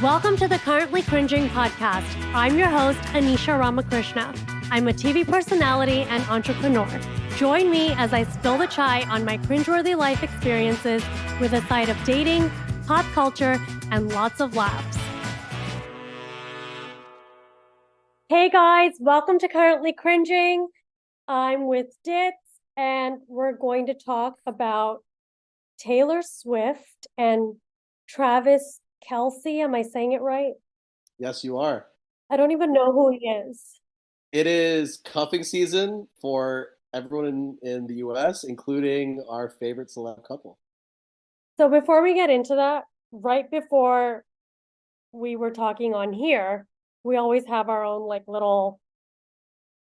Welcome to the Currently Cringing podcast. I'm your host, Anisha Ramakrishna. I'm a TV personality and entrepreneur. Join me as I spill the chai on my cringeworthy life experiences with a side of dating, pop culture, and lots of laughs. Hey guys, welcome to Currently Cringing. I'm with Ditz, and we're going to talk about Taylor Swift and Travis Kelce. Am I saying it right? Yes, you are. I don't even know who he is. It is cuffing season for everyone in the US, including our favorite celeb couple. So before we get into that, right before we were talking on here, we always have our own like little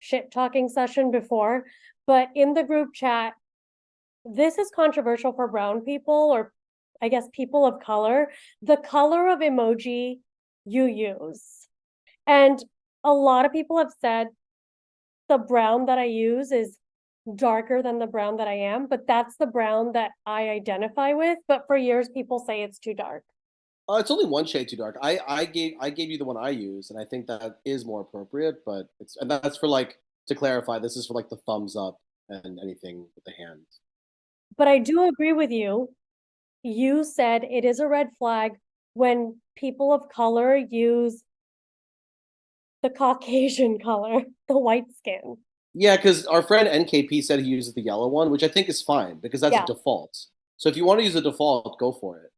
shit talking session before. But in the group chat, this is controversial for brown people, or I guess people of color, the color of emoji you use. And a lot of people have said the brown that I use is darker than the brown that I am, but that's the brown that I identify with. But for years, people say it's too dark. It's only one shade too dark. I gave you the one I use, and I think that is more appropriate. But that's for like to clarify. This is for like the thumbs up and anything with the hands. But I do agree with you. You said it is a red flag when people of color use the Caucasian color, the white skin. Yeah, because our friend NKP said he uses the yellow one, which I think is fine because that's Yeah. a default. So if you want to use a default, go for it.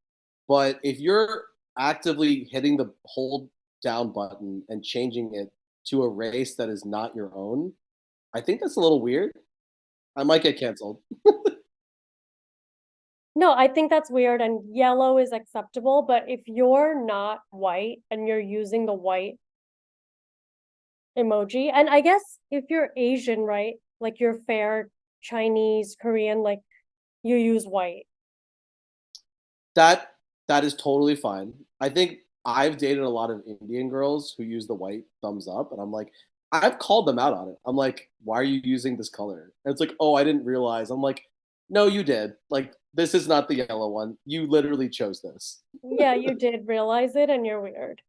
But if you're actively hitting the hold down button and changing it to a race that is not your own, I think that's a little weird. I might get canceled. No, I think that's weird, and yellow is acceptable. But if you're not white and you're using the white emoji, and I guess if you're Asian, right, like you're fair, Chinese, Korean, like you use white. That that is totally fine. I think I've dated a lot of Indian girls who use the white thumbs up, and I'm like, I've called them out on it. I'm like, why are you using this color? And it's like, oh, I didn't realize. I'm like, no, you did. Like, this is not the yellow one. You literally chose this. Yeah, you did realize it, and you're weird.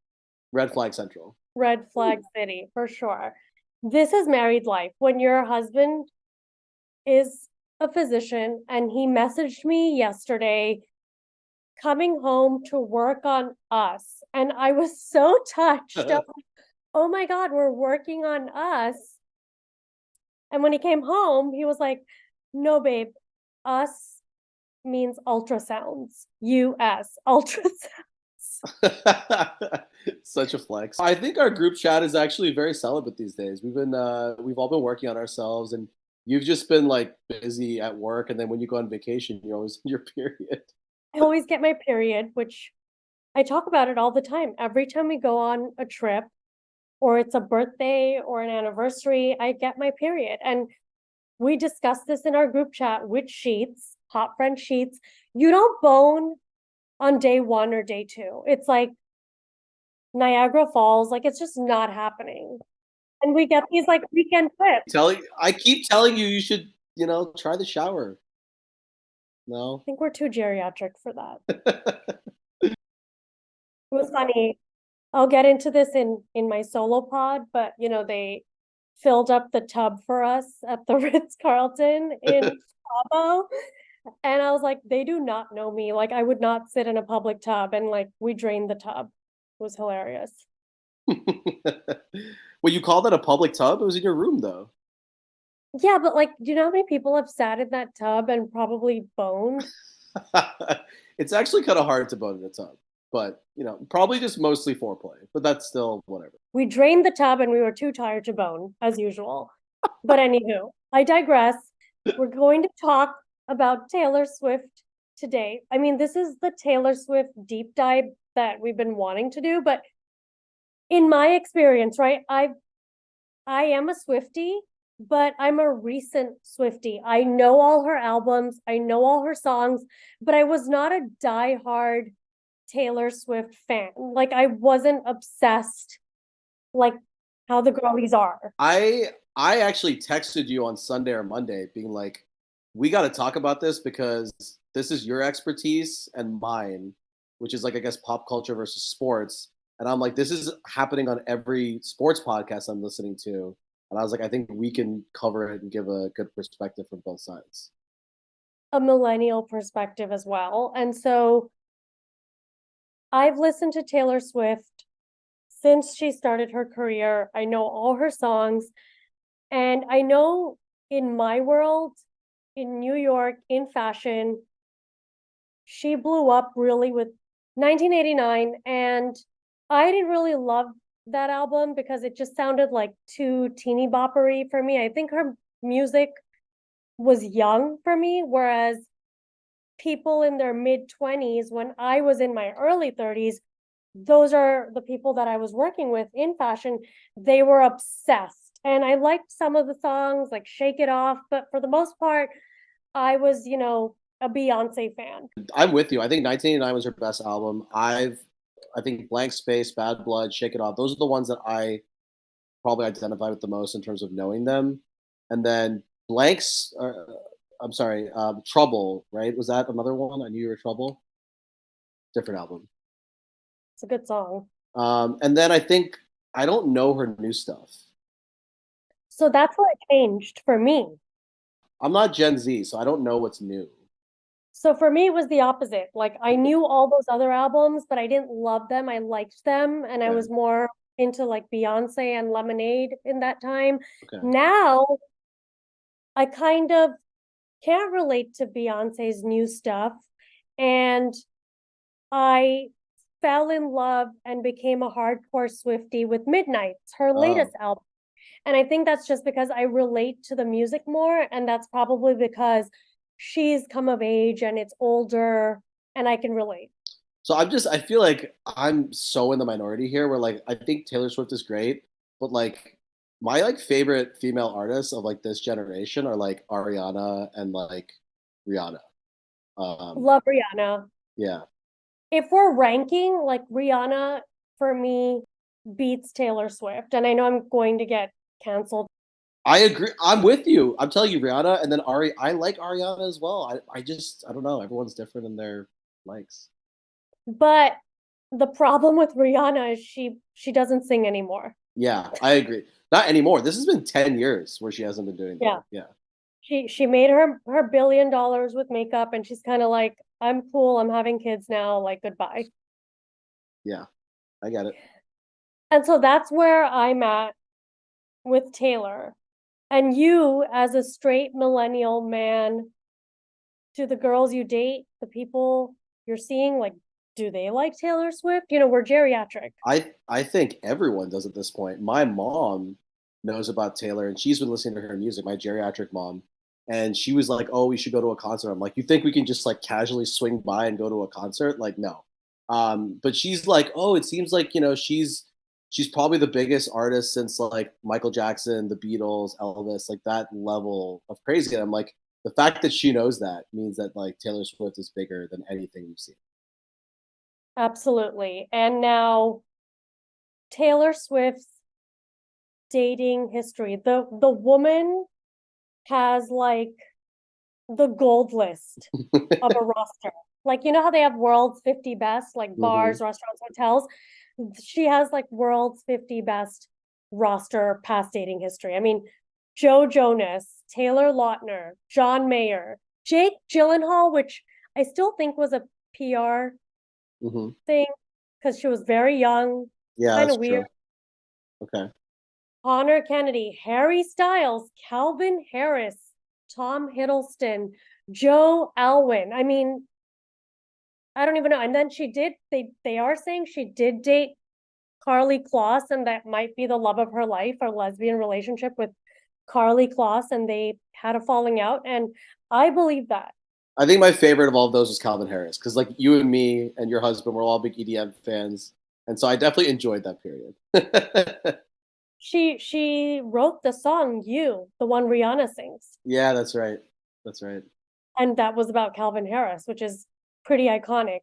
Red flag central. Red flag city, for sure. This is married life. When your husband is a physician and he messaged me yesterday coming home to work on us. And I was so touched. I'm like, oh my God, we're working on us. And when he came home, he was like, no, babe, us means ultrasounds. US, ultrasounds. Such a flex. I think our group chat is actually very celibate these days. We've all been working on ourselves, and you've just been like busy at work, and then when you go on vacation, you're always in your period. I always get my period, which I talk about it all the time. Every time we go on a trip, or it's a birthday or an anniversary, I get my period. And we discussed this in our group chat with sheets, hot friend sheets. You don't bone on day one or day two. It's like Niagara Falls, like it's just not happening. And we get these like weekend trips. I keep telling you, you should, try the shower. No. I think we're too geriatric for that. It was funny. I'll get into this in my solo pod, but they filled up the tub for us at the Ritz-Carlton in Cabo. And I was like, they do not know me. Like I would not sit in a public tub, and like we drained the tub. It was hilarious. Well, you call that a public tub? It was in your room, though. Yeah, but like, do you know how many people have sat in that tub and probably boned? It's actually kind of hard to bone in a tub, but probably just mostly foreplay. But that's still whatever. We drained the tub and we were too tired to bone, as usual. But anywho, I digress. We're going to talk about Taylor Swift today. I mean, this is the Taylor Swift deep dive that we've been wanting to do, but in my experience, right, I am a Swiftie, but I'm a recent Swiftie. I know all her albums, I know all her songs, but I was not a diehard Taylor Swift fan. Like I wasn't obsessed like how the girlies are. I actually texted you on Sunday or Monday being like, we got to talk about this because this is your expertise and mine. which is like, I guess, pop culture versus sports. And I'm like, this is happening on every sports podcast I'm listening to. And I was like, I think we can cover it and give a good perspective from both sides. A millennial perspective as well. And so I've listened to Taylor Swift since she started her career. I know all her songs. And I know in my world, in New York, in fashion, she blew up really with 1989. And I didn't really love that album because it just sounded like too teeny boppery for me. I think her music was young for me, whereas people in their mid 20s, when I was in my early 30s, those are the people that I was working with in fashion. They were obsessed. And I liked some of the songs, like Shake It Off, but for the most part, I was, a Beyonce fan. I'm with you. I think 1989 was her best album. I think Blank Space, Bad Blood, Shake It Off. Those are the ones that I probably identify with the most in terms of knowing them. And then Blanks, I'm sorry, Trouble, right? Was that another one? I Knew You Were Trouble. Different album. It's a good song. And then I think I don't know her new stuff. So that's what changed for me. I'm not Gen Z, so I don't know what's new. So for me, it was the opposite. Like I knew all those other albums, but I didn't love them. I liked them, and I Okay. was more into like Beyonce and Lemonade in that time. Okay. Now I kind of can't relate to Beyonce's new stuff, and I fell in love and became a hardcore Swiftie with Midnights, her latest Oh, album. And I think that's just because I relate to the music more, and that's probably because she's come of age and it's older and I can relate. so I feel like I'm so in the minority here where like I think Taylor Swift is great, but like my like favorite female artists of like this generation are like Ariana and like Rihanna. Um, Love Rihanna. yeah, If we're ranking, like Rihanna for me beats Taylor Swift. And I know I'm going to get canceled, I agree. I'm with you. I'm telling you, Rihanna, and then Ari. I like Ariana as well. I don't know. Everyone's different in their likes. but the problem with Rihanna is she doesn't sing anymore. Yeah, I agree. Not anymore. This has been 10 years where she hasn't been doing that. Yeah. Yeah, She made her $1 billion with makeup and she's kind of like, I'm cool, I'm having kids now, like goodbye. yeah, I get it. And so that's where I'm at with Taylor. And you, as a straight millennial man, do the girls you date, the people you're seeing, like, do they like Taylor Swift? We're geriatric. I think everyone does at this point. My mom knows about Taylor, and she's been listening to her music. My geriatric mom, and she was like, "Oh, we should go to a concert." I'm like, "You think we can just like casually swing by and go to a concert?" Like, no. But she's like, "Oh, it seems like she's probably the biggest artist since like Michael Jackson, the Beatles, Elvis, like that level of crazy." And I'm like, the fact that she knows that means that like Taylor Swift is bigger than anything you've seen. Absolutely. And now Taylor Swift's dating history. The woman has like the gold list of a roster. Like, how they have world's 50 best, like Hmm. bars, restaurants, hotels. She has like world's 50 best roster past dating history. I mean, Joe Jonas, Taylor Lautner, John Mayer, Jake Gyllenhaal, which I still think was a PR Hmm. thing because she was very young, Yeah, kind that's of weird. true. Okay. Connor Kennedy, Harry Styles, Calvin Harris, Tom Hiddleston, Joe Alwyn. I mean, I don't even know. And then they are saying she did date Carly Kloss, and that might be the love of her life, a lesbian relationship with Carly Kloss, and they had a falling out. And I believe that. I think my favorite of all of those was Calvin Harris because like you and me and your husband were all big EDM fans, and so I definitely enjoyed that period. She wrote the song You, the one Rihanna sings. Yeah, that's right. That's right. And that was about Calvin Harris, which is pretty iconic.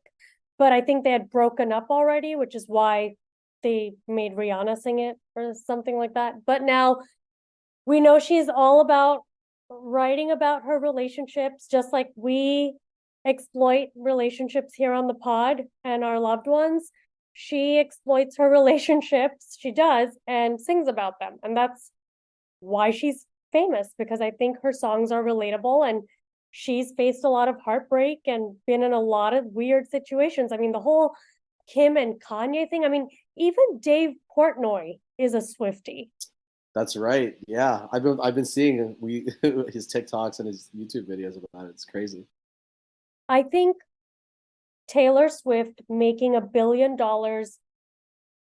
But I think they had broken up already, which is why they made Rihanna sing it or something like that. But now we know she's all about writing about her relationships, just like we exploit relationships here on the pod and our loved ones. She exploits her relationships, she does, and sings about them. And that's why she's famous, because I think her songs are relatable and she's faced a lot of heartbreak and been in a lot of weird situations. I mean, the whole Kim and Kanye thing, I mean, even Dave Portnoy is a Swiftie. That's right. Yeah, I've been seeing his TikToks and his YouTube videos about it. It's crazy. I think Taylor Swift making $1 billion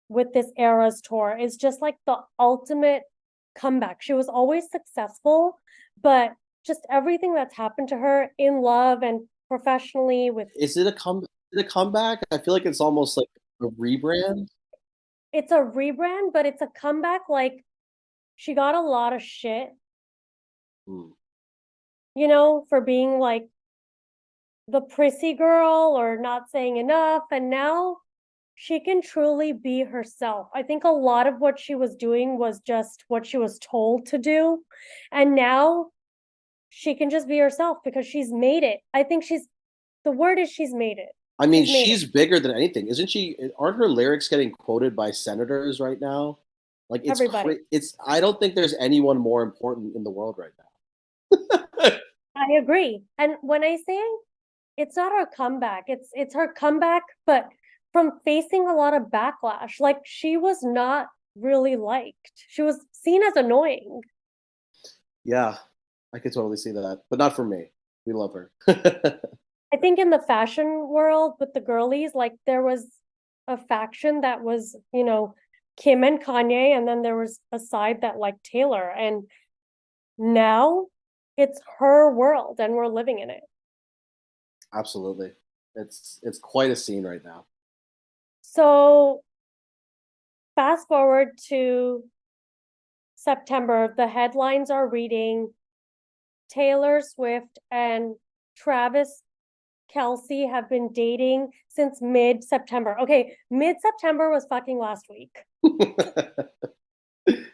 with this Eras tour is just like the ultimate comeback. She was always successful, but just everything that's happened to her in love and professionally with Is it a comeback? I feel like it's almost like a rebrand. it's a rebrand, but it's a comeback. Like, she got a lot of shit, Hmm. for being like the prissy girl or not saying enough. And now she can truly be herself. I think a lot of what she was doing was just what she was told to do. And now she can just be herself because she's made it. I think the word is she's made it. I mean, She's made it. she's bigger than anything, isn't she? Aren't her lyrics getting quoted by senators right now? Like Everybody. it's. I don't think there's anyone more important in the world right now. I agree. And when I say it's not her comeback, it's her comeback, but from facing a lot of backlash. Like, she was not really liked. She was seen as annoying. Yeah, I could totally see that, but not for me. We love her. I think in the fashion world with the girlies, like, there was a faction that was, Kim and Kanye, and then there was a side that liked Taylor. And now it's her world and we're living in it. Absolutely, it's quite a scene right now. So fast forward to September, the headlines are reading Taylor Swift and Travis Kelce have been dating since mid-September. Okay, mid-September was fucking last week.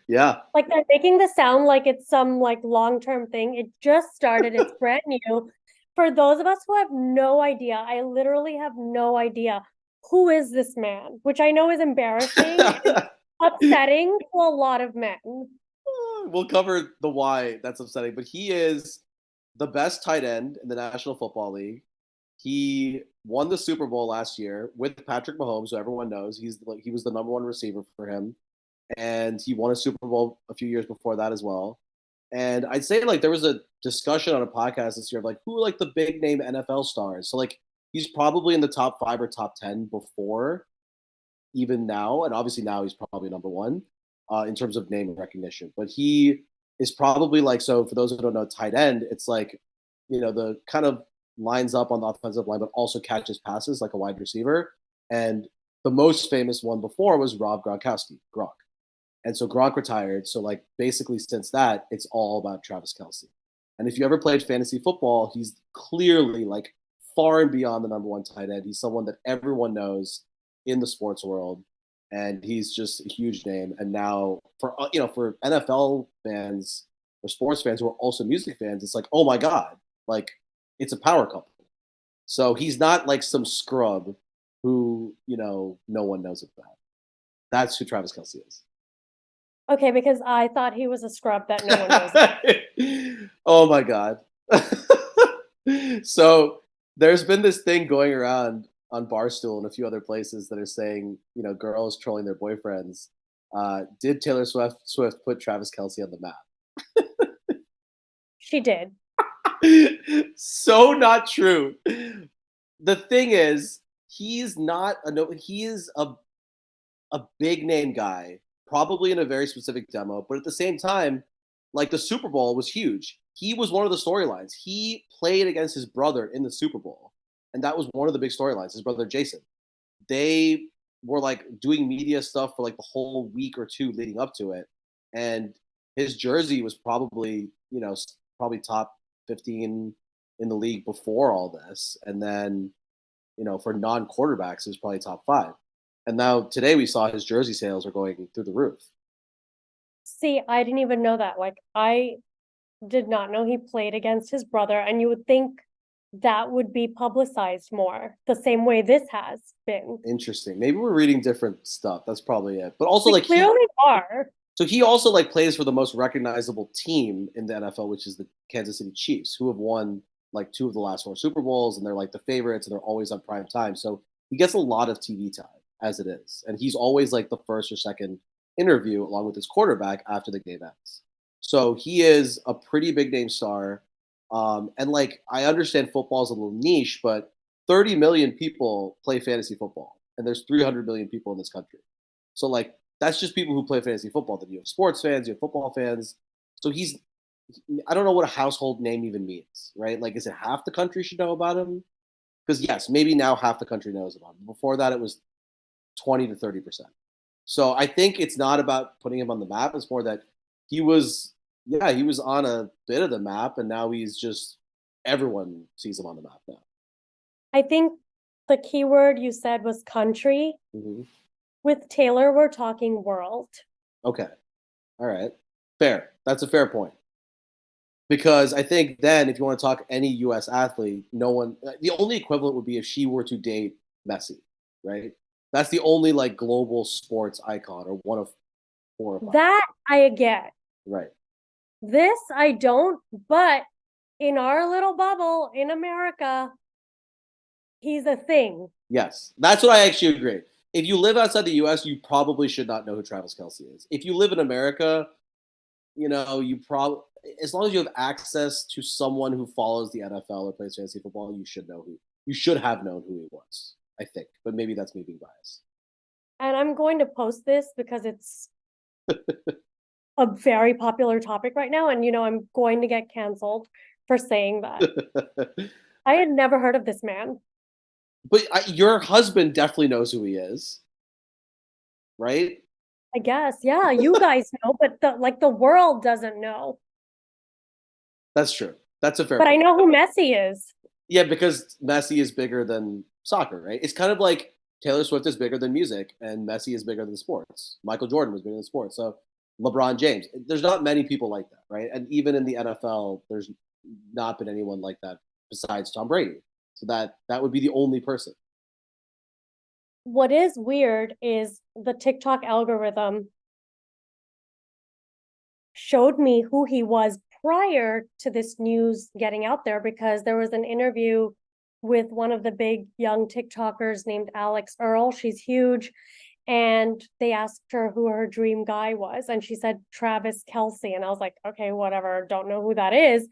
Yeah. Like, they're making this sound like it's some like long-term thing. It just started. It's brand new. For those of us who have no idea, I literally have no idea who is this man, which I know is embarrassing and upsetting to a lot of men. We'll cover the why that's upsetting, but he is the best tight end in the National Football League. He won the Super Bowl last year with Patrick Mahomes, who everyone knows. He was the number one receiver for him, and he won a Super Bowl a few years before that as well. And I'd say like there was a discussion on a podcast this year of like who are like the big name NFL stars. So like he's probably in the top 5 or top 10 before even now, and obviously now he's probably number one in terms of name recognition. But he is probably like, so for those who don't know, tight end, it's like, the kind of lines up on the offensive line, but also catches passes like a wide receiver. And the most famous one before was Rob Gronkowski, Gronk. And so Gronk retired. So like basically since that, it's all about Travis Kelce. And if you ever played fantasy football, he's clearly like far and beyond the number one tight end. He's someone that everyone knows in the sports world, and he's just a huge name. And now for NFL fans or sports fans who are also music fans, it's like, oh my god, like it's a power couple. So he's not like some scrub who no one knows about. That's who Travis Kelce is. Okay, because I thought he was a scrub that no one knows about. Oh my god. So there's been this thing going around on Barstool and a few other places that are saying, girls trolling their boyfriends. Did Taylor Swift put Travis Kelce on the map? She did. So not true. The thing is, he's not a no. He is a big name guy, probably in a very specific demo, but at the same time, like the Super Bowl was huge. He was one of the storylines. He played against his brother in the Super Bowl, and that was one of the big storylines. His brother Jason. They were like doing media stuff for like the whole week or two leading up to it, and his jersey was probably top 15 in the league before all this, and then for non-quarterbacks, it was probably top 5. And now today we saw his jersey sales are going through the roof. See, I didn't even know that. Like, I did not know he played against his brother. And you would think that would be publicized more, the same way this has been. Interesting. Maybe we're reading different stuff. That's probably it. But also, We like clearly are. so he also like plays for the most recognizable team in the NFL, which is the Kansas City Chiefs, who have won like 2 of the last 4 Super Bowls, and they're like the favorites, and they're always on prime time. So he gets a lot of TV time as it is, and he's always like the first or second interview along with his quarterback after the game ends. So he is a pretty big name star, and like I understand football is a little niche, but 30 million people play fantasy football, and there's 300 million people in this country. So like that's just people who play fantasy football. Then you have sports fans, you have football fans. So he's I don't know what a household name even means, right? Like, is it half the country should know about him? Because yes, maybe now half the country knows about him. Before that, it was 20 to 30%. So I think it's not about putting him on the map. It's more that he was, yeah, he was on a bit of the map, and now he's just everyone sees him on the map now. I think the key word you said was country. Mm-hmm. With Taylor, we're talking world. Okay, all right, fair. That's a fair point. Because I think then, if you want to talk any U.S. athlete, no one, the only equivalent would be if she were to date Messi, right? That's the only like global sports icon, or one of 4 or 5. That I get. Right. This I don't, but in our little bubble in America, he's a thing. Yes, that's what I actually agree. If you live outside the U.S., you probably should not know who Travis Kelce is. If you live in America, you probably, as long as you have access to someone who follows the NFL or plays fantasy football, you should have known who he was. I think, but maybe that's me being biased. And I'm going to post this because it's a very popular topic right now. And, I'm going to get canceled for saying that. I had never heard of this man. But your husband definitely knows who he is, right? I guess. Yeah, you guys know, but the world doesn't know. That's true. That's a fair But I point. know who Messi is. Yeah, because Messi is bigger than soccer, right? It's kind of like Taylor Swift is bigger than music, and Messi is bigger than sports. Michael Jordan was bigger than sports. So LeBron James. There's not many people like that, right? And even in the NFL, there's not been anyone like that besides Tom Brady. So that would be the only person. What is weird is the TikTok algorithm showed me who he was prior to this news getting out there, because there was an interview with one of the big young TikTokers named Alex Earl. She's huge. And they asked her who her dream guy was. And she said Travis Kelce. And I was like, okay, whatever. Don't know who that is.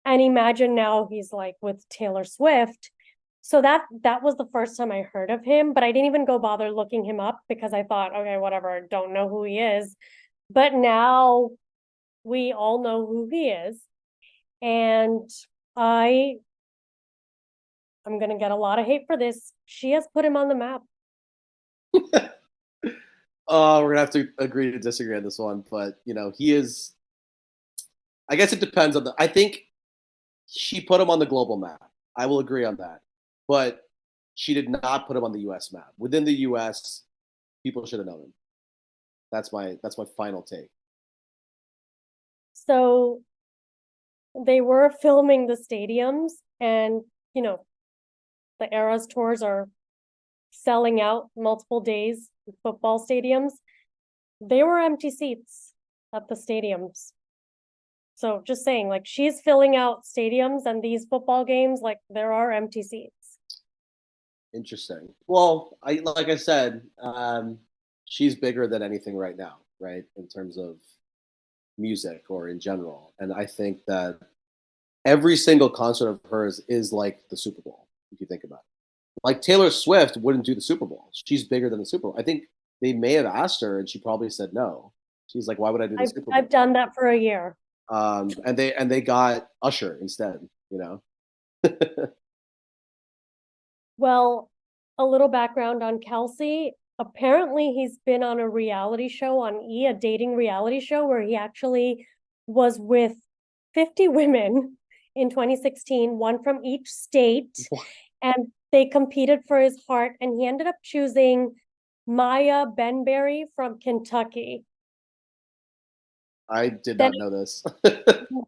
And imagine now he's like with Taylor Swift. So that was the first time I heard of him, but I didn't even go bother looking him up because I thought, okay, whatever, don't know who he is. But now we all know who he is. And I'm gonna get a lot of hate for this. She has put him on the map. We're gonna have to agree to disagree on this one, but he is. I guess it depends on the. I think she put him on the global map. I will agree on that, but she did not put him on the U.S. map. Within the U.S., people should have known him. That's my final take. So they were filming the stadiums, and the Eras tours are selling out multiple days in football stadiums. They were empty seats at the stadiums. So just saying, like, she's filling out stadiums, and these football games, like, there are empty seats. Interesting. Well, like I said, she's bigger than anything right now, right? In terms of music or in general, and I think that every single concert of hers is like the Super Bowl. If you think about it, like Taylor Swift wouldn't do the Super Bowl. She's bigger than the Super Bowl. I think they may have asked her, and she probably said no. She's like, "Why would I do the Super Bowl?" I've done that for a year. And they got Usher instead. Well, a little background on Kelce. Apparently, he's been on a reality show on E, a dating reality show, where he actually was with 50 women in 2016, one from each state, and they competed for his heart, and he ended up choosing Maya Benberry from Kentucky. I did Then not know this.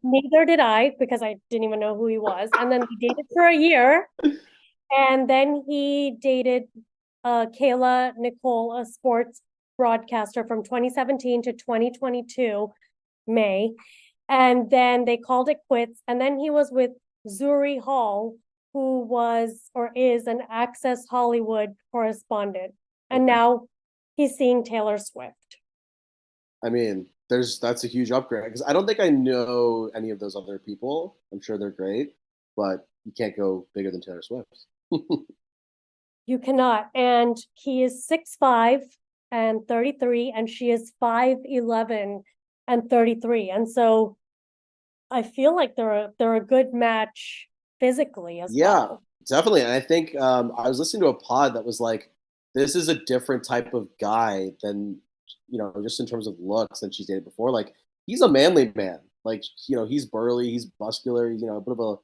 neither did I because I didn't even know who he was. And then they dated for a year. And then he dated Kayla Nicole, a sports broadcaster from 2017 to 2022, May. And then they called it quits. And then he was with Zuri Hall, who was or is an Access Hollywood correspondent. And Okay. now he's seeing Taylor Swift. I mean, that's a huge upgrade because I don't think I know any of those other people. I'm sure they're great, but you can't go bigger than Taylor Swift. You cannot. And he is 6'5" and 33, and she is 5'11" and 33. And so I feel like they're a good match physically as Yeah, well. definitely. And I think I was listening to a pod that was like, this is a different type of guy than, just in terms of looks than she's dated before. Like, he's a manly man. Like, he's burly, he's muscular, a bit of a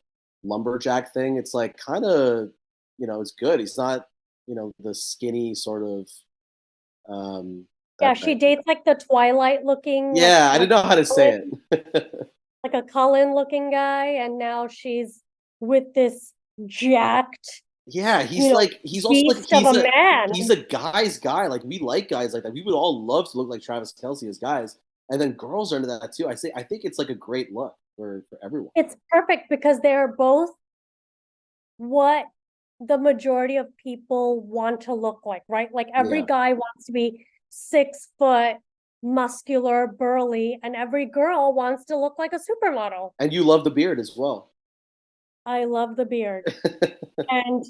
lumberjack thing. It's like kind of, it's good. He's not, the skinny sort of, Yeah, that, she dates like the Twilight looking, yeah, I didn't know how to say it. Like a Cullen looking guy, and now she's with this jacked, Yeah, you know, he's also like beast of a he's man. a guy's guy. Like we like guys like that. We would all love to look like Travis Kelce as guys, and then girls are into that too. I think it's like a great look for everyone. It's perfect because they're both what the majority of people want to look like, right? Like every Yeah, guy wants to be 6 foot, muscular, burly, and every girl wants to look like a supermodel. and you love the beard as well. I love the beard. And,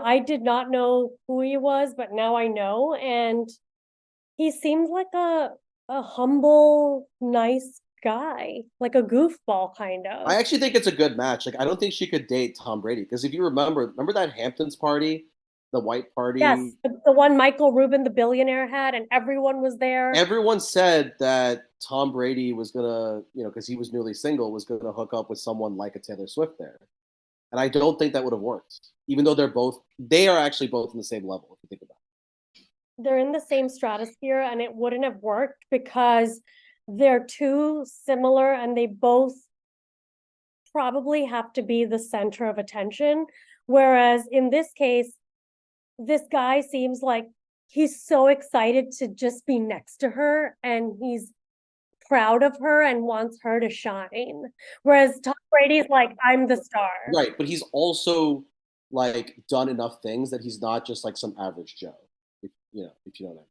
I did not know who he was, but now I know. And he seemed like a humble, nice guy, like a goofball kind I of. actually think it's a good match. Like I don't think she could date Tom Brady because if you remember that Hamptons party, the white Yes, party. the one Michael Rubin, the billionaire, had, and everyone was there. Everyone said that Tom Brady was gonna, because he was newly single, was gonna hook up with someone like a Taylor Swift there. And I don't think that would have worked, even though they are actually both in the same level, if you think about They're in the same stratosphere, and it wouldn't have worked because they're too similar and they both probably have to be the center of attention. Whereas in this case, this guy seems like he's so excited to just be next to her and he's proud of her and wants her to shine. Whereas Tom Brady's like, I'm the it. star. Right, but he's also like done enough things that he's not just like some average Joe, if you know what I mean.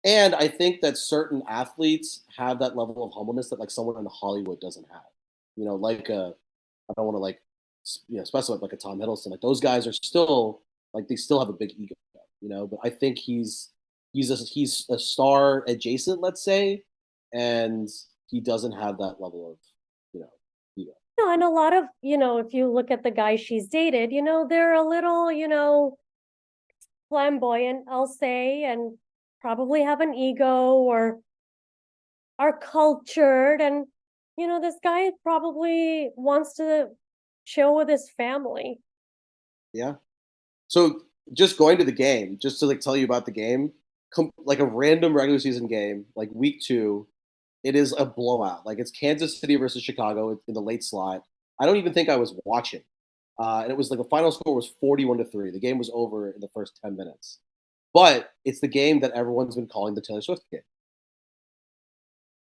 And I think that certain athletes have that level of humbleness that like someone in Hollywood doesn't have. Like I don't want to like specify like a Tom Hiddleston. Like those guys are still like they still have a big ego, But I think he's a star adjacent, let's say, and he doesn't have that level of ego. No, and a lot of, if you look at the guys she's dated, they're a little, flamboyant, I'll say, and probably have an ego or are cultured. And, this guy probably wants to chill with his family. Yeah. So just going to the game, just to like tell you about the game, like a random regular season game, like week 2, it is a blowout. Like it's Kansas City versus Chicago in the late slot. I don't even think I was watching, and it was like the final score was 41-3. The game was over in the first 10 minutes, but it's the game that everyone's been calling the Taylor Swift game.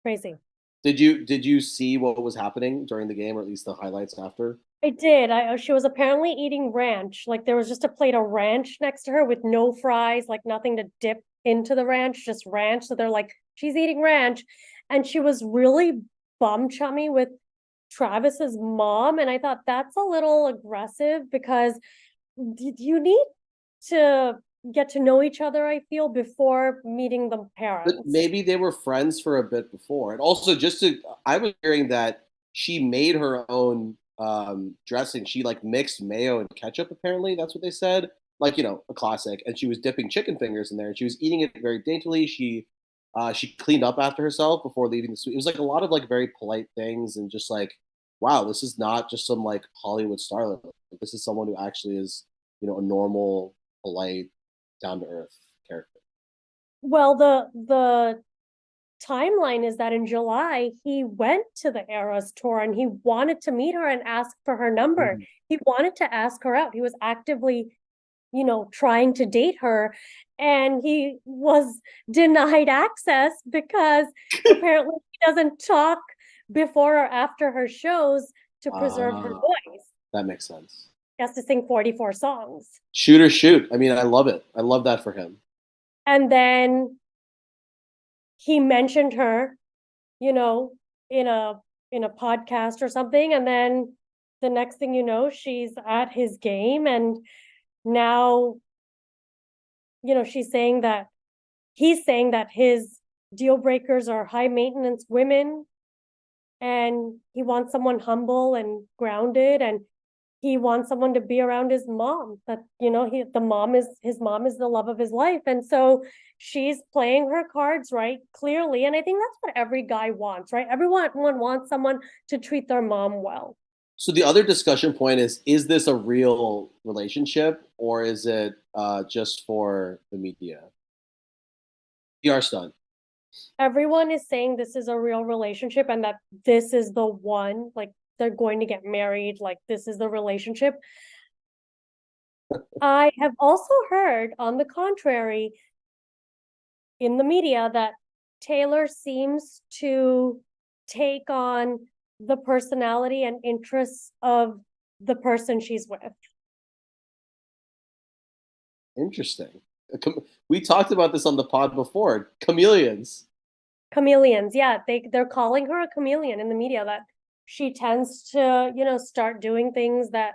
Crazy. Did you see what was happening during the game, or at least the highlights after? I did. She was apparently eating ranch. Like there was just a plate of ranch next to her with no fries, like nothing to dip into the ranch, just ranch. So they're like, she's eating ranch. And she was really bum chummy with Travis's mom. And I thought that's a little aggressive because you need to get to know each other, I feel, before meeting the But parents. maybe they were friends for a bit before. And also, I was hearing that she made her own dressing. She like mixed mayo and ketchup. Apparently, that's what they said. Like a classic. And she was dipping chicken fingers in there, and she was eating it very daintily. She cleaned up after herself before leaving the suite. It was like a lot of like very polite things, and just like, wow, this is not just some like Hollywood starlet. This is someone who actually is a normal, polite, down to earth character. Well, the timeline is that in July, he went to the Eras tour and he wanted to meet her and ask for her number. Mhm. He wanted to ask her out. He was actively, trying to date her. And he was denied access because apparently he doesn't talk before or after her shows to preserve her Ah, voice. that makes sense. He has to sing 44 songs. Shoot or shoot. I mean, I love it. I love that for him. And then he mentioned her, you know, in a podcast or something, and then the next thing you know, she's at his game, and now, he's saying that his deal breakers are high maintenance women, and he wants someone humble and grounded, and he wants someone to be around his mom, that his mom is the love of his life. And so she's playing her cards right clearly, and I think that's what every guy wants, right? Everyone wants someone to treat their mom well. So the other discussion point is this a real relationship or is it just for the media? PR stunt. Everyone is saying this is a real relationship and that this is the one, like they're going to get married, like this is the relationship. I have also heard, on the contrary, in the media, that Taylor seems to take on the personality and interests of the person she's with. Interesting. We talked about this on the pod before. Chameleons. Chameleons, yeah, they're calling her a chameleon in the media, that she tends to, start doing things that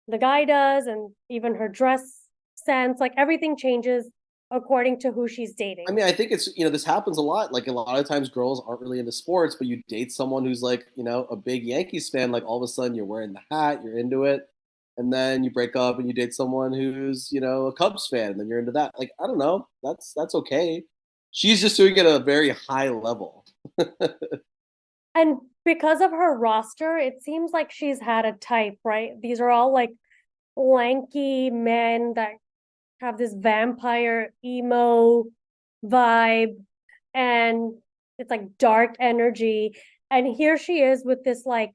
the guy does, and even her dress sense, like everything changes according to who she's dating. I mean, I think it's, this happens a lot. Like a lot of times girls aren't really into sports, but you date someone who's like, a big Yankees fan, like all of a sudden you're wearing the hat, you're into it. And then you break up and you date someone who's, a Cubs fan, and then you're into that. Like, I don't know. That's okay. She's just doing it at a very high level. And because of her roster, it seems like she's had a type, right? These are all like lanky men that have this vampire emo vibe, and it's like dark energy. And here she is with this like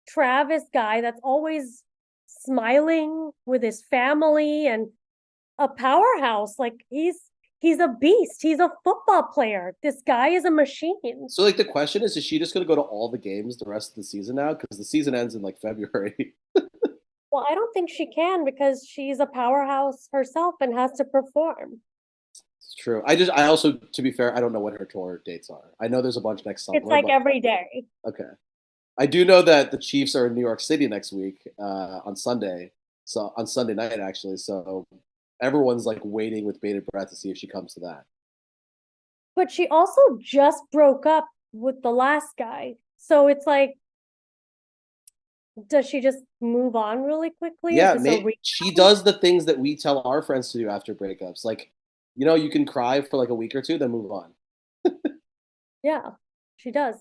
Travis guy that's always smiling with his family and a powerhouse. Like he's a beast. He's a football player. This guy is a machine. So like the question is she just gonna go to all the games the rest of the season now? Because the season ends in like February. Well, I don't think she can because she's a powerhouse herself and has to perform. It's true. I also, to be fair, I don't know what her tour dates are. I know there's a bunch next It's summer, like but every day. okay. I do know that the Chiefs are in New York City next week on Sunday. So on Sunday night, actually. So everyone's like waiting with bated breath to see if she comes to that. But she also just broke up with the last guy. So it's like, does she just move on really quickly? Is Yeah, this a she does the things that we tell our friends to do after breakups. Like, you can cry for like a week or two, then move on. Yeah, she does.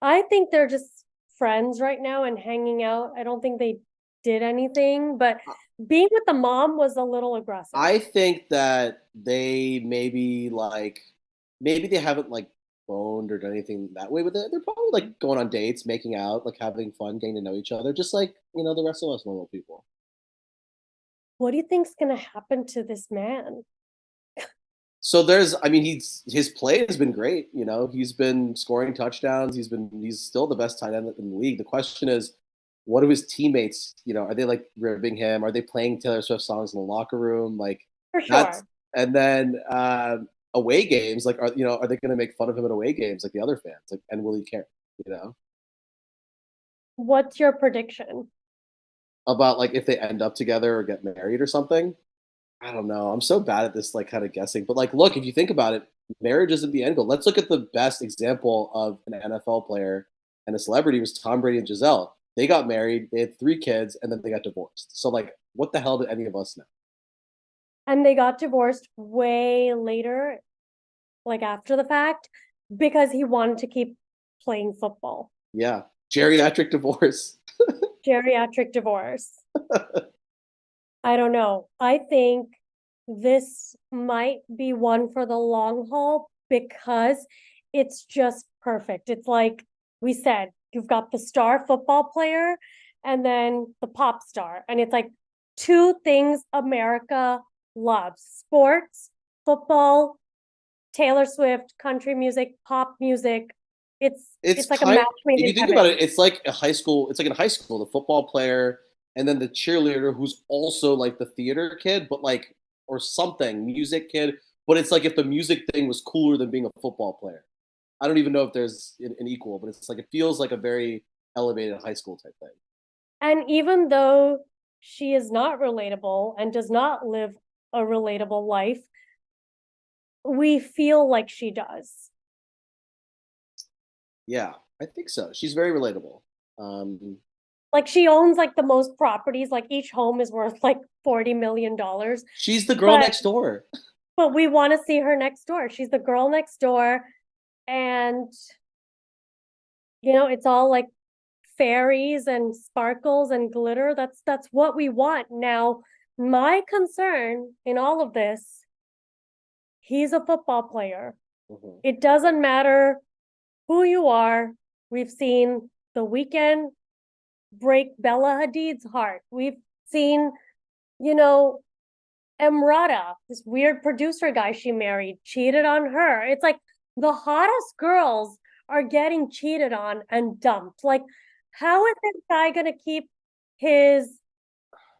I think they're just friends right now and hanging out. I don't think they did anything, but being with the mom was a little aggressive. I think that maybe they haven't like boned or done anything that way, but they're probably like going on dates, making out, like having fun, getting to know each other, just like the rest of us normal people. What do you think's gonna happen to this man? So I mean, his play has been great. He's been scoring touchdowns. He's still the best tight end in the league. The question is, what do his teammates? Are they like ribbing him? Are they playing Taylor Swift songs in the locker room? Like For that's sure. and then away games. Like are they going to make fun of him at away games like the other fans? Like, and will he care? What's your prediction? About like if they end up together or get married or something. I don't know. I'm so bad at this, like kind of guessing. But like, look, if you think about it, marriage isn't the end goal. Let's look at the best example of an NFL player and a celebrity was Tom Brady and Giselle. They got married, they had 3 kids, and then they got divorced. So like, what the hell did any of us know? And they got divorced way later, like after the fact, because he wanted to keep playing football. Yeah, geriatric divorce. Geriatric divorce. I don't know. I think this might be one for the long haul, because it's just perfect. It's like we said, you've got the star football player and then the pop star. And it's like two things America loves: sports, football, Taylor Swift, country music, pop music. It's like a match made if in you think about heaven. it, it's like a high school, it's like in high school, the football player and then the cheerleader who's also like the theater kid, but like, or something, music kid. But it's like if the music thing was cooler than being a football player. I don't even know if there's an equal, but it's like it feels like a very elevated high school type thing. And even though she is not relatable and does not live a relatable life, we feel like she does. Yeah, I think so. She's very relatable. Um, Like she owns like the most properties, like each home is worth like $40 million. she's the girl But next door. but we want to see her next door. She's the girl next door. And it's all like fairies and sparkles and glitter. That's what we want. Now, my concern in all of this, he's a football player. Mhm. It doesn't matter who you are. We've seen The Weeknd break Bella Hadid's heart. We've seen, you know, Emrata, this weird producer guy she married, cheated on her. It's like the hottest girls are getting cheated on and dumped. Like, how is this guy going to keep his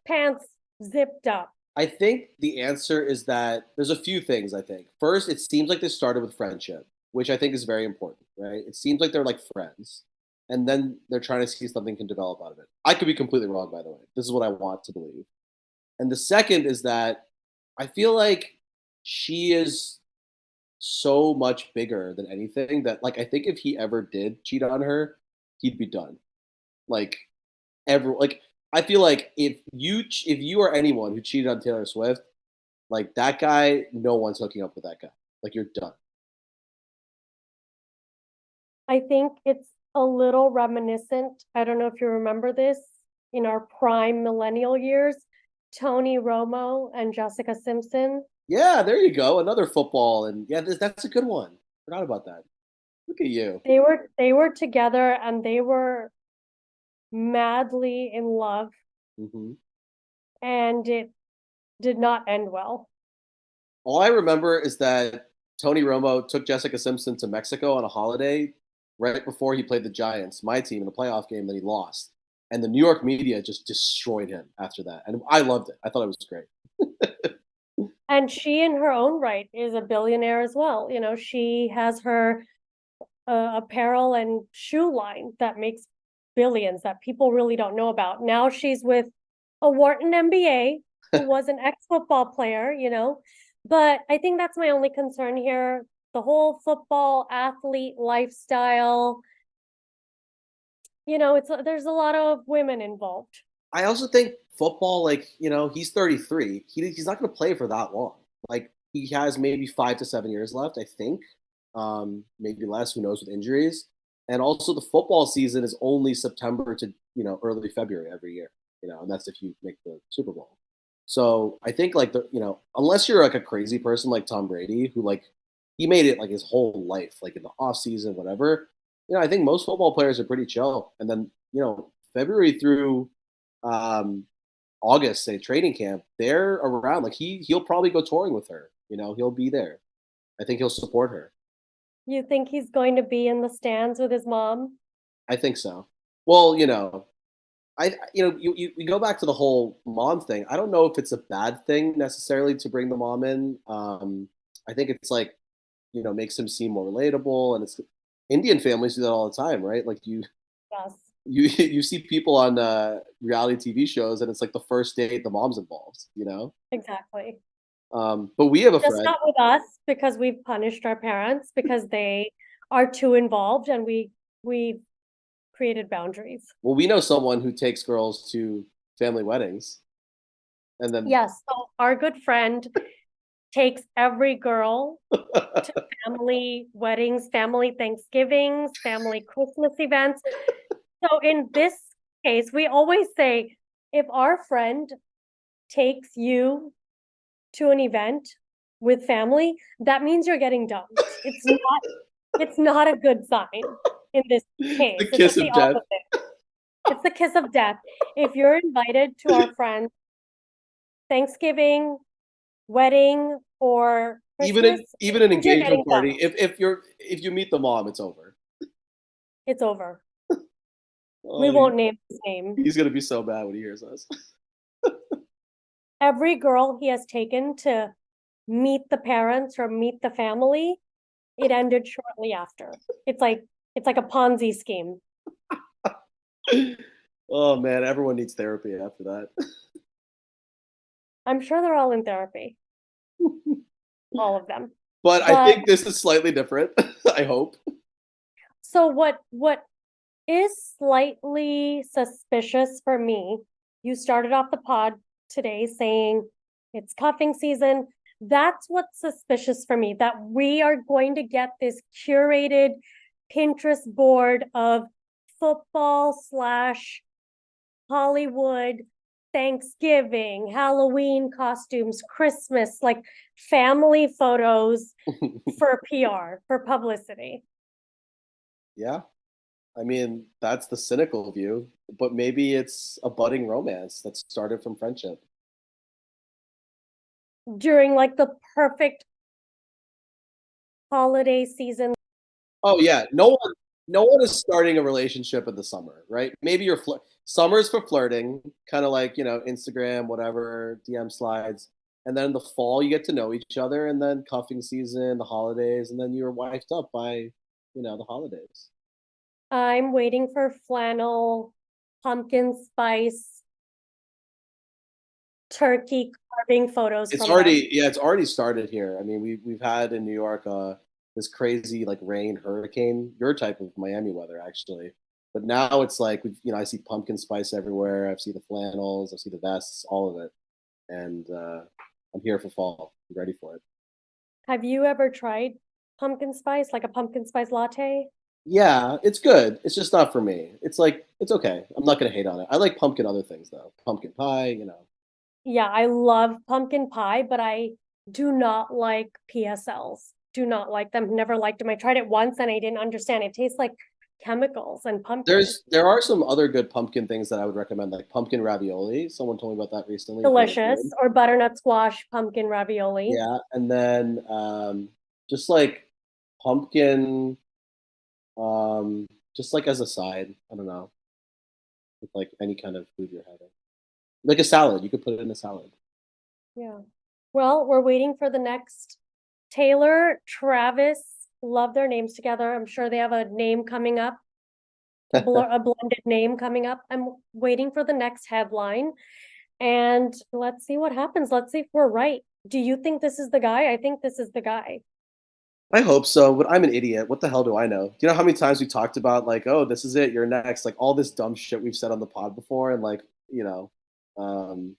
pants zipped up? I think the answer is that there's a few things. I think first, it seems like this started with friendship, which I think is very important, right? It seems like they're like friends, and then they're trying to see if something can develop out of it. I could be completely wrong, by the way. This is what I want to believe. And the second is that I feel like she is so much bigger than anything that like I think if he ever did cheat on her, he'd be done. Like ever like I feel like if you are anyone who cheated on Taylor Swift, like that guy, no one's hooking up with that guy. Like you're done. I think it's a little reminiscent. I don't know if you remember this in our prime millennial years. Tony Romo and Jessica Simpson. Yeah, there you go. Another football and yeah, that's a good one. Forgot about that. Look at you. They were together and they were madly in love, Hmm. and it did not end well. All I remember is that Tony Romo took Jessica Simpson to Mexico on a holiday right before he played the Giants, my team, in a playoff game that he lost. And the New York media just destroyed him after that. And I loved it. I thought it was great. And she, in her own right, is a billionaire as well. She has her apparel and shoe line that makes billions that people really don't know about. Now she's with a Wharton MBA who was an ex-football player. But I think that's my only concern here. The whole football athlete lifestyle, there's a lot of women involved. I also think football, like, he's 33. He's not going to play for that long. Like, he has maybe 5 to 7 years left, I think. Maybe less, who knows, with injuries. And also, the football season is only September to, early February every year, and that's if you make the Super Bowl. So I think, like, unless you're like a crazy person like Tom Brady, who, like, he made it like his whole life, like in the off season, whatever, I think most football players are pretty chill. And then, February through um, August, say training camp, they're around. Like he'll probably go touring with her. He'll be there. I think he'll support her. You think he's going to be in the stands with his mom? I think so. Well, we go back to the whole mom thing. I don't know if it's a bad thing necessarily to bring the mom in. I think it's like, makes him seem more relatable, and it's Indian families do that all the time, right? Like Yes, you see people on reality TV shows, and it's like the first date the mom's involved. exactly. But we have a Just friend. not with us, because we've punished our parents because they are too involved, and we created boundaries. Well, we know someone who takes girls to family weddings, and then Yes, so our good friend takes every girl to family weddings, family Thanksgivings, family Christmas events. So in this case, we always say, if our friend takes you to an event, with family, that means you're getting dumped. It's not a good sign in this case. The It's kiss like the of death. opposite. It's the kiss of death. If you're invited to our friends' Thanksgiving, wedding, or Christmas, Even an you're getting engagement party, dumped. if you meet the mom, it's over. It's over. We Oh, won't name his name. he's gonna be so bad when he hears us. Every girl he has taken to meet the parents or meet the family, it ended shortly after. It's like a Ponzi scheme. Oh man, everyone needs therapy after that. I'm sure they're all in therapy, all of them. But I But think this is slightly different. I hope. so what is slightly suspicious for me, you started off the pod today saying it's cuffing season. That's what's suspicious for me, that we are going to get this curated Pinterest board of football / Hollywood, Thanksgiving, Halloween costumes, Christmas, like family photos for PR, for publicity. Yeah. I mean, that's the cynical view, but maybe it's a budding romance that started from friendship. During like the perfect holiday season. Oh yeah, no one is starting a relationship in the summer, right? Maybe summer's for flirting, kind of like, Instagram, whatever, DM slides. And then in the fall you get to know each other, and then cuffing season, the holidays, and then you're wifed up by, the holidays. I'm waiting for flannel, pumpkin spice, turkey carving photos from them. It's already started here. I mean, we've had in New York this crazy like rain hurricane, your type of Miami weather actually. But now it's like I see pumpkin spice everywhere. I see the flannels, I see the vests, all of it, and I'm here for fall. I'm ready for it. Have you ever tried pumpkin spice, like a pumpkin spice latte? Yeah, it's good. It's just not for me. It's like it's okay. I'm not gonna hate on it. I like pumpkin other things though. Pumpkin pie. Yeah, I love pumpkin pie, but I do not like PSLs. Do not like them. Never liked them. I tried it once and I didn't understand. It tastes like chemicals and pumpkin. There are some other good pumpkin things that I would recommend, like pumpkin ravioli. Someone told me about that recently. Very Delicious. good. Or butternut squash pumpkin ravioli. Yeah, and then just like pumpkin, just like as a side. I don't know, with like any kind of food you're having, like a salad. You could put it in a salad. Yeah. Well, we're waiting for the next Taylor, Travis, love their names together. I'm sure they have a name coming up, a blended name coming up. I'm waiting for the next headline and let's see what happens. Let's see if we're right. Do you think this is the guy? I think this is the guy. I hope so, but I'm an idiot. What the hell do I know? Do you know how many times we talked about like, oh, this is it, you're next, like all this dumb shit we've said on the pod before, and like, um,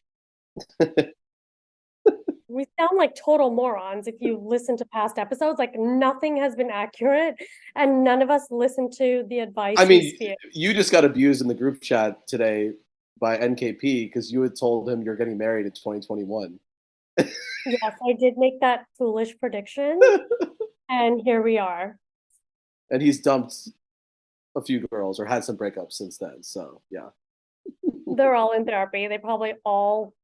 We sound like total morons if you listen to past episodes. Like nothing has been accurate and none of us listen to the advice I we mean, speak. you just got abused in the group chat today by NKP because you had told him you're getting married in 2021. Yes, I did make that foolish prediction and here we are. And he's dumped a few girls or had some breakups since then. So yeah. They're all in therapy. They probably all,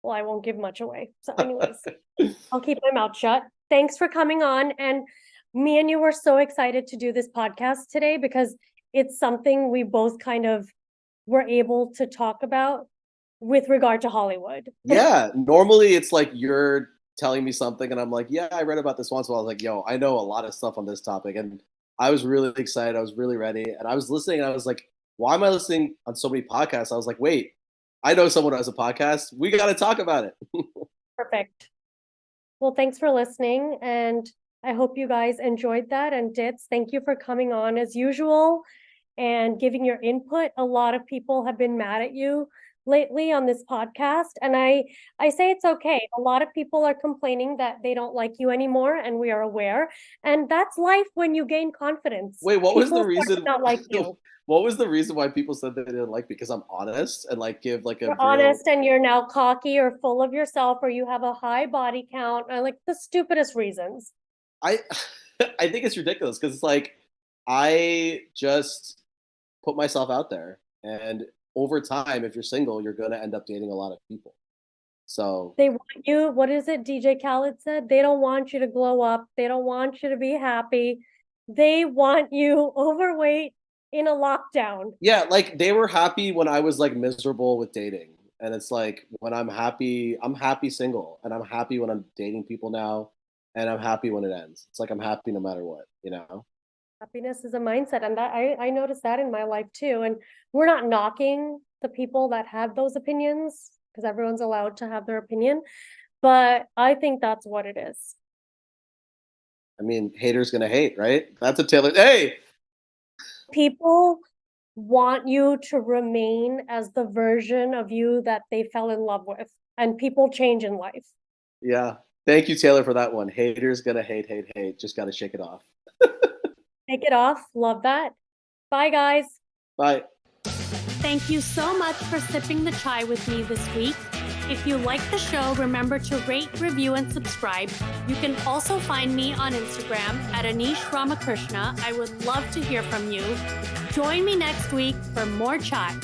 well, I won't give much away. So anyways, I'll keep my mouth shut. Thanks for coming on. And me and you were so excited to do this podcast today because it's something we both kind of were able to talk about with regard to Hollywood. Yeah. Normally it's like you're telling me something and I'm like, yeah, I read about this once. So I was like, yo, I know a lot of stuff on this topic. And I was really excited. I was really ready. And I was listening and I was like, why am I listening on so many podcasts? I was like, wait, I know someone who has a podcast. We got to talk about it. Perfect. Well, thanks for listening. And I hope you guys enjoyed that. And Ditz, thank you for coming on as usual and giving your input. A lot of people have been mad at you lately on this podcast, and I say it's okay. A lot of people are complaining that they don't like you anymore, and we are aware. And that's life when you gain confidence. Wait, what was the People start to reason? not like you. What was the reason why people said they didn't like me? Because I'm honest and like give like a You're real. honest and you're now cocky or full of yourself, or you have a high body count, and like the stupidest reasons. I I think it's ridiculous because it's like I just put myself out there, and over time, if you're single, you're gonna end up dating a lot of people. So They want you, what is it DJ Khaled said? They don't want you to glow up. They don't want you to be happy. They want you overweight in a lockdown. yeah, like they were happy when I was like miserable with dating. And it's like when I'm happy single and I'm happy when I'm dating people now and I'm happy when it ends. It's like I'm happy no matter what, you know? Happiness is a mindset, and that I noticed that in my life too. And we're not knocking the people that have those opinions because everyone's allowed to have their opinion, but I think that's what it is. I mean, haters gonna hate, right? That's a Taylor. Hey, People want you to remain as the version of you that they fell in love with, and people change in life. yeah. Thank you, Taylor, for that one. Haters gonna hate, hate, hate. Just gotta shake it off. Take it off. Love that. Bye, guys. Bye. Thank you so much for sipping the chai with me this week. If you like the show, remember to rate, review, and subscribe. You can also find me on Instagram at Anish Ramakrishna. I would love to hear from you. Join me next week for more chai.